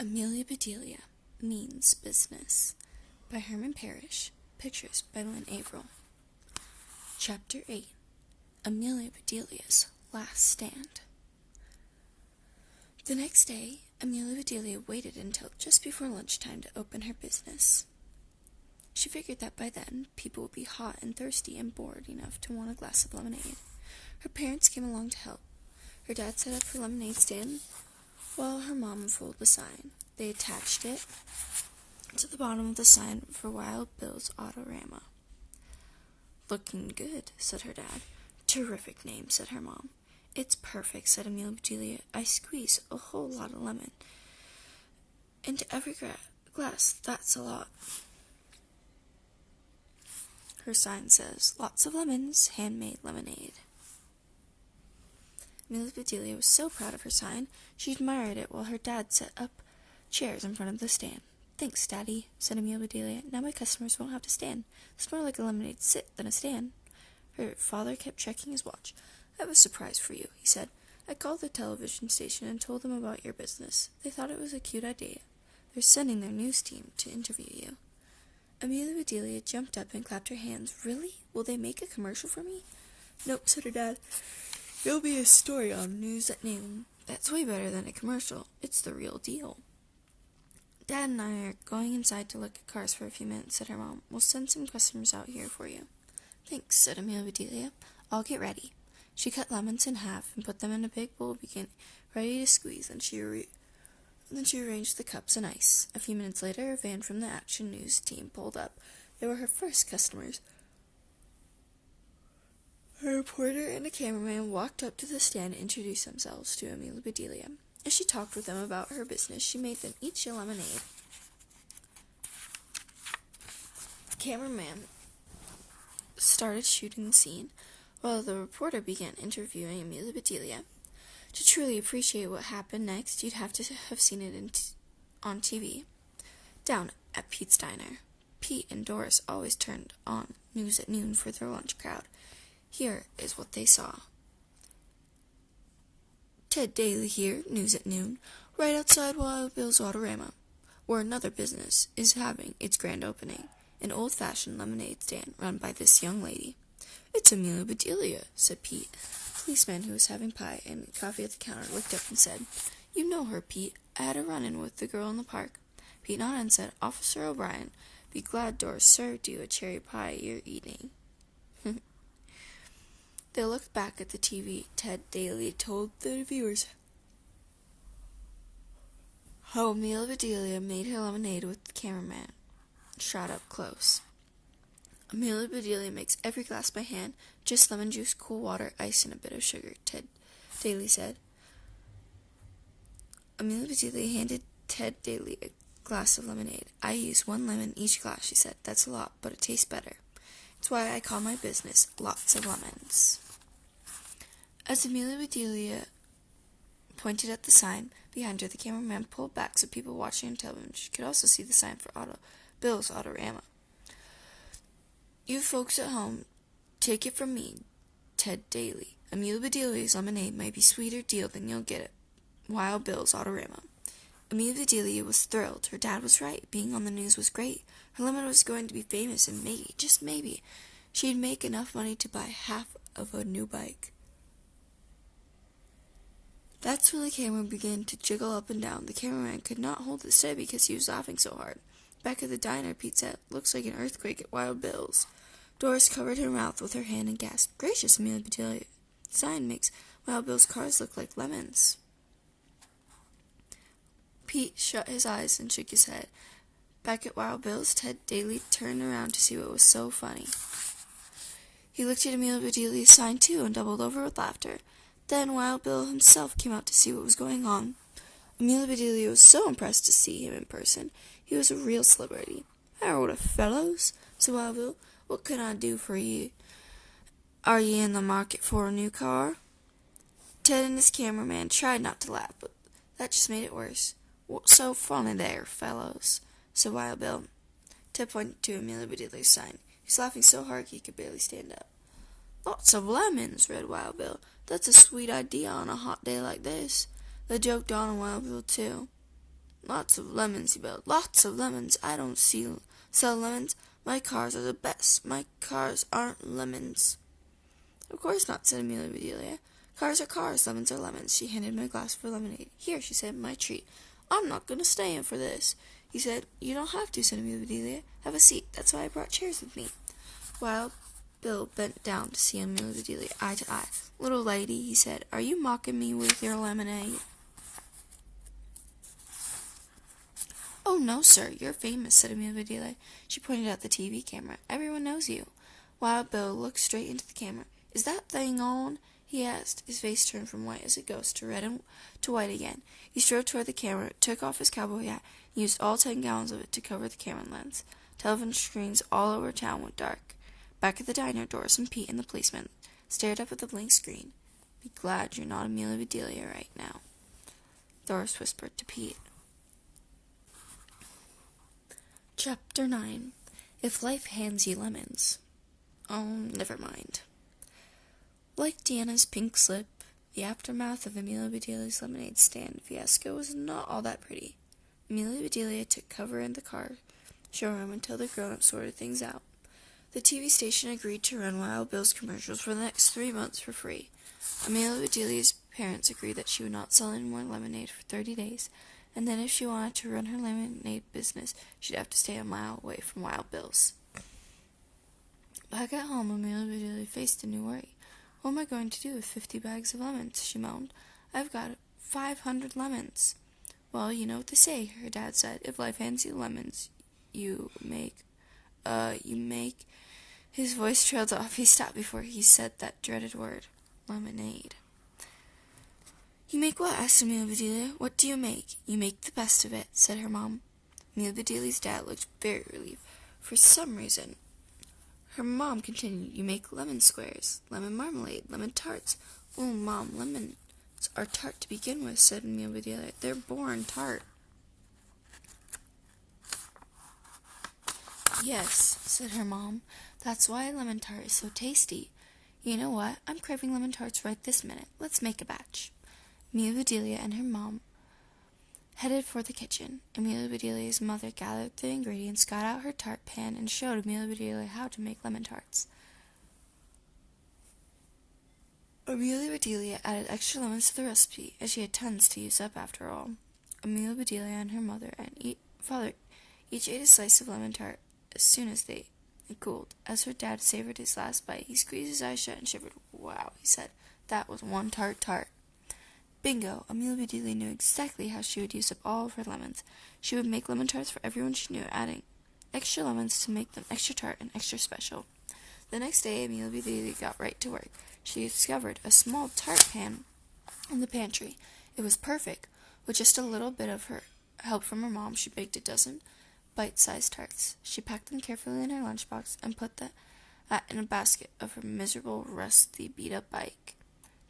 Amelia Bedelia Means Business by Herman Parish. Pictures by Lynn Arvil. Chapter 8. Amelia Bedelia's Last Stand. The next day, Amelia Bedelia waited until just before lunchtime to open her business. She figured that by then, people would be hot and thirsty and bored enough to want a glass of lemonade. Her parents came along to help. Her dad set up her lemonade stand while her mom unfolded the sign. They attached it to the bottom of the sign for Wild Bill's Autorama. "Looking good," said her dad. "Terrific name," said her mom. "It's perfect," said Amelia Bedelia. "I squeeze a whole lot of lemon into every glass. That's a lot." Her sign says, "Lots of lemons, handmade lemonade." Amelia Bedelia was so proud of her sign, she admired it while her dad set up chairs in front of the stand. "Thanks, Daddy," said Amelia Bedelia. "Now my customers won't have to stand. It's more like a lemonade sit than a stand." Her father kept checking his watch. "I have a surprise for you," he said. "I called the television station and told them about your business. They thought it was a cute idea. They're sending their news team to interview you." Amelia Bedelia jumped up and clapped her hands. "Really? Will they make a commercial for me?" "Nope," said her dad. "It'll be a story on News at Noon. That's way better than a commercial. It's the real deal." "Dad and I are going inside to look at cars for a few minutes," said her mom. "We'll send some customers out here for you." "Thanks," said Amelia Bedelia. "I'll get ready." She cut lemons in half and put them in a big bowl, ready to squeeze, and she arranged the cups and ice. A few minutes later, a van from the Action News team pulled up. They were her first customers. A reporter and a cameraman walked up to the stand and introduced themselves to Amelia Bedelia. As she talked with them about her business, she made them each a lemonade. The cameraman started shooting the scene, while the reporter began interviewing Amelia Bedelia. To truly appreciate what happened next, you'd have to have seen it on TV. Down at Pete's Diner, Pete and Doris always turned on News at Noon for their lunch crowd. Here is what they saw. "Ted Daly here, News at Noon, right outside Wild Bill's Autorama, where another business is having its grand opening, an old-fashioned lemonade stand run by this young lady." "It's Amelia Bedelia," said Pete. The policeman, who was having pie and coffee at the counter, looked up and said, "You know her, Pete. I had a run-in with the girl in the park." Pete nodded and said, "Officer O'Brien, be glad Doris served you a cherry pie you're eating." They looked back at the TV. Ted Daly told the viewers how Amelia Bedelia made her lemonade with the cameraman shot up close. "Amelia Bedelia makes every glass by hand, just lemon juice, cool water, ice, and a bit of sugar," Ted Daly said. Amelia Bedelia handed Ted Daly a glass of lemonade. "I use 1 lemon each glass," she said. "That's a lot, but it tastes better. It's why I call my business Lots of Lemons." As Amelia Bedelia pointed at the sign behind her, the cameraman pulled back so people watching on television could also see the sign for Bill's Autorama. "You folks at home, take it from me, Ted Daly. Amelia Bedelia's lemonade might be a sweeter deal than you'll get at Wild Bill's Autorama." Amelia Bedelia was thrilled. Her dad was right. Being on the news was great. Her lemon was going to be famous, and maybe, just maybe, she'd make enough money to buy half of a new bike. That's when the camera began to jiggle up and down. The cameraman could not hold it steady because he was laughing so hard. Back at the diner, Pete said, "Looks like an earthquake at Wild Bill's." Doris covered her mouth with her hand and gasped. "Gracious, Amelia Bedelia, the sign makes Wild Bill's cars look like lemons." Pete shut his eyes and shook his head. Back at Wild Bill's, Ted Daly turned around to see what was so funny. He looked at Amelia Bedelia's sign too and doubled over with laughter. Then Wild Bill himself came out to see what was going on. Amelia Bedelia was so impressed to see him in person. He was a real celebrity. "Howdy, fellows," said Wild Bill. "What can I do for you? Are you in the market for a new car?" Ted and his cameraman tried not to laugh, but that just made it worse. "What's so funny there, fellows?" said Wild Bill. Ted pointed to Amelia Bedelia's sign. He was laughing so hard he could barely stand up. "Lots of lemons," read Wild Bill. "That's a sweet idea on a hot day like this." The joke dawned on Wild Bill, too. Lots of lemons, he bellowed. Lots of lemons. I don't sell lemons. My cars are the best. My cars aren't lemons. Of course not, said Amelia Bedelia. Cars are cars, lemons are lemons. She handed him a glass of lemonade. Here, she said, my treat. I'm not going to stay in for this. He said, you don't have to, said Amelia Bedelia. Have a seat. That's why I brought chairs with me. Wild Bill bent down to see Amelia Bedelia eye to eye. Little lady, he said, are you mocking me with your lemonade? Oh, no, sir, you're famous, said Amelia Bedelia. She pointed at the TV camera. Everyone knows you. Wild Bill looked straight into the camera. Is that thing on? He asked. His face turned from white as a ghost to red and to white again. He strode toward the camera, took off his cowboy hat, and used all 10 gallons of it to cover the camera lens. Television screens all over town went dark. Back at the diner, Doris and Pete and the policeman stared up at the blank screen. Be glad you're not Amelia Bedelia right now, Doris whispered to Pete. Chapter 9. If Life Hands You Lemons. Oh, never mind. Like Deanna's pink slip, the aftermath of Amelia Bedelia's lemonade stand fiasco was not all that pretty. Amelia Bedelia took cover in the car showroom until the grown-ups sorted things out. The TV station agreed to run Wild Bill's commercials for the next 3 months for free. Amelia Bedelia's parents agreed that she would not sell any more lemonade for 30 days, and then if she wanted to run her lemonade business, she'd have to stay a mile away from Wild Bill's. Back at home, Amelia Bedelia faced a new worry. What am I going to do with 50 bags of lemons? She moaned. I've got 500 lemons. Well, you know what they say, her dad said. If life hands you lemons, you make... His voice trailed off. He stopped before he said that dreaded word. Lemonade. You make what? Asked Amelia Bedelia. What do you make? You make the best of it, said her mom. Amelia Bedelia's dad looked very relieved. For some reason... Her mom continued, you make lemon squares, lemon marmalade, lemon tarts. Oh, Mom, lemons are tart to begin with, said Amelia Bedelia. They're born tart. Yes, said her mom. That's why lemon tart is so tasty. You know what? I'm craving lemon tarts right this minute. Let's make a batch. Amelia Bedelia and her mom headed for the kitchen. Amelia Bedelia's mother gathered the ingredients, got out her tart pan, and showed Amelia Bedelia how to make lemon tarts. Amelia Bedelia added extra lemons to the recipe, as she had tons to use up after all. Amelia Bedelia and her mother and father each ate a slice of lemon tart as soon as it cooled. As her dad savored his last bite, he squeezed his eyes shut and shivered. Wow, he said, that was one tart. Bingo! Amelia Bedelia knew exactly how she would use up all of her lemons. She would make lemon tarts for everyone she knew, adding extra lemons to make them extra tart and extra special. The next day, Amelia Bedelia got right to work. She discovered a small tart pan in the pantry. It was perfect. With just a little bit of her help from her mom, she baked a dozen bite-sized tarts. She packed them carefully in her lunchbox and put that in a basket of her miserable, rusty, beat-up bike.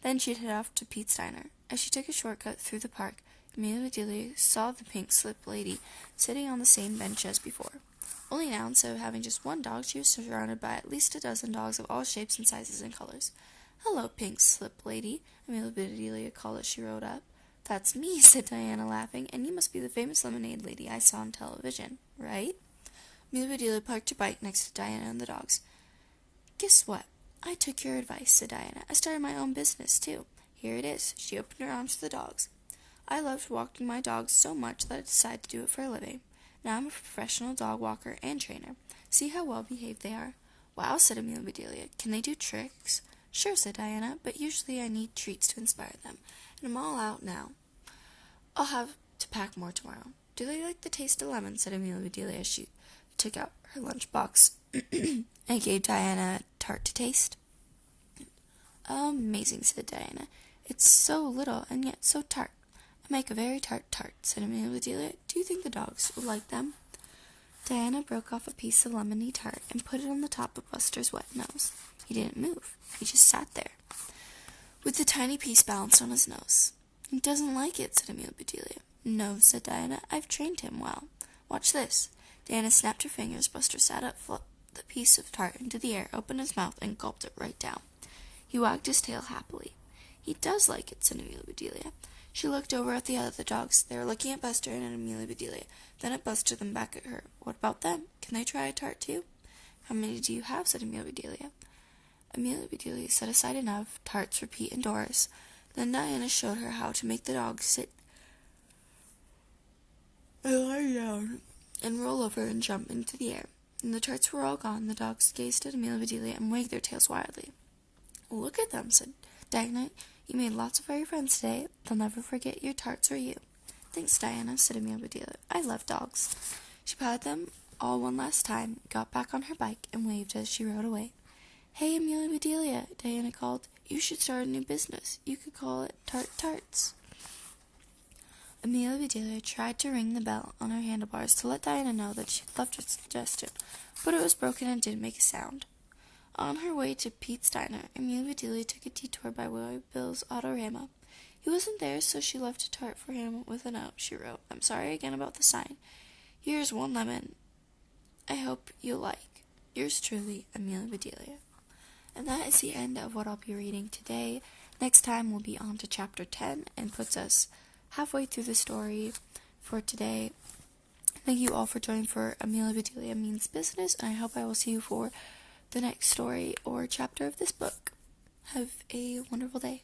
Then she'd head off to Pete's Diner. As she took a shortcut through the park, Amelia Bedelia saw the pink slip lady sitting on the same bench as before. Only now, instead of having just one dog, she was surrounded by at least a dozen dogs of all shapes and sizes and colors. Hello, pink slip lady, Amelia Bedelia called as she rode up. That's me, said Diana, laughing, and you must be the famous lemonade lady I saw on television, right? Amelia Bedelia parked her bike next to Diana and the dogs. Guess what? I took your advice, said Diana. I started my own business, too. Here it is. She opened her arms to the dogs. I loved walking my dogs so much that I decided to do it for a living. Now I'm a professional dog walker and trainer. See how well behaved they are. Wow, said Amelia Bedelia. Can they do tricks? Sure, said Diana, but usually I need treats to inspire them. And I'm all out now. I'll have to pack more tomorrow. Do they like the taste of lemon? Said Amelia Bedelia as she took out her lunchbox and gave Diana a tart to taste. Amazing, said Diana. It's so little and yet so tart. I make a very tart tart, said Amelia Bedelia. Do you think the dogs will like them? Diana broke off a piece of lemony tart and put it on the top of Buster's wet nose. He didn't move. He just sat there, with the tiny piece balanced on his nose. He doesn't like it, said Amelia Bedelia. No, said Diana. I've trained him well. Watch this. Diana snapped her fingers. Buster sat up, flipped the piece of tart into the air, opened his mouth, and gulped it right down. He wagged his tail happily. He does like it, said Amelia Bedelia. She looked over at the other dogs. They were looking at Buster and at Amelia Bedelia, then at Buster, then back at her. What about them? Can they try a tart too? How many do you have? Said Amelia Bedelia. Amelia Bedelia set aside enough tarts for Pete and Doris. Then Diana showed her how to make the dogs sit and lie down and roll over and jump into the air. When the tarts were all gone, the dogs gazed at Amelia Bedelia and wagged their tails wildly. Look at them, said Diana. You made lots of furry friends today. They'll never forget your tarts or you. Thanks, Diana, said Amelia Bedelia. I love dogs. She patted them all one last time, got back on her bike, and waved as she rode away. Hey, Amelia Bedelia, Diana called. You should start a new business. You could call it Tart Tarts. Amelia Bedelia tried to ring the bell on her handlebars to let Diana know that she loved her suggestion, but it was broken and didn't make a sound. On her way to Pete's diner, Amelia Bedelia took a detour by Willie Bill's Autorama. He wasn't there, so she left a tart for him with a note. She wrote, I'm sorry again about the sign. Here's one lemon. I hope you'll like. Yours truly, Amelia Bedelia. And that is the end of what I'll be reading today. Next time we'll be on to chapter 10 and puts us halfway through the story for today. Thank you all for joining for Amelia Bedelia Means Business, and I hope I will see you for the next story or chapter of this book. Have a wonderful day.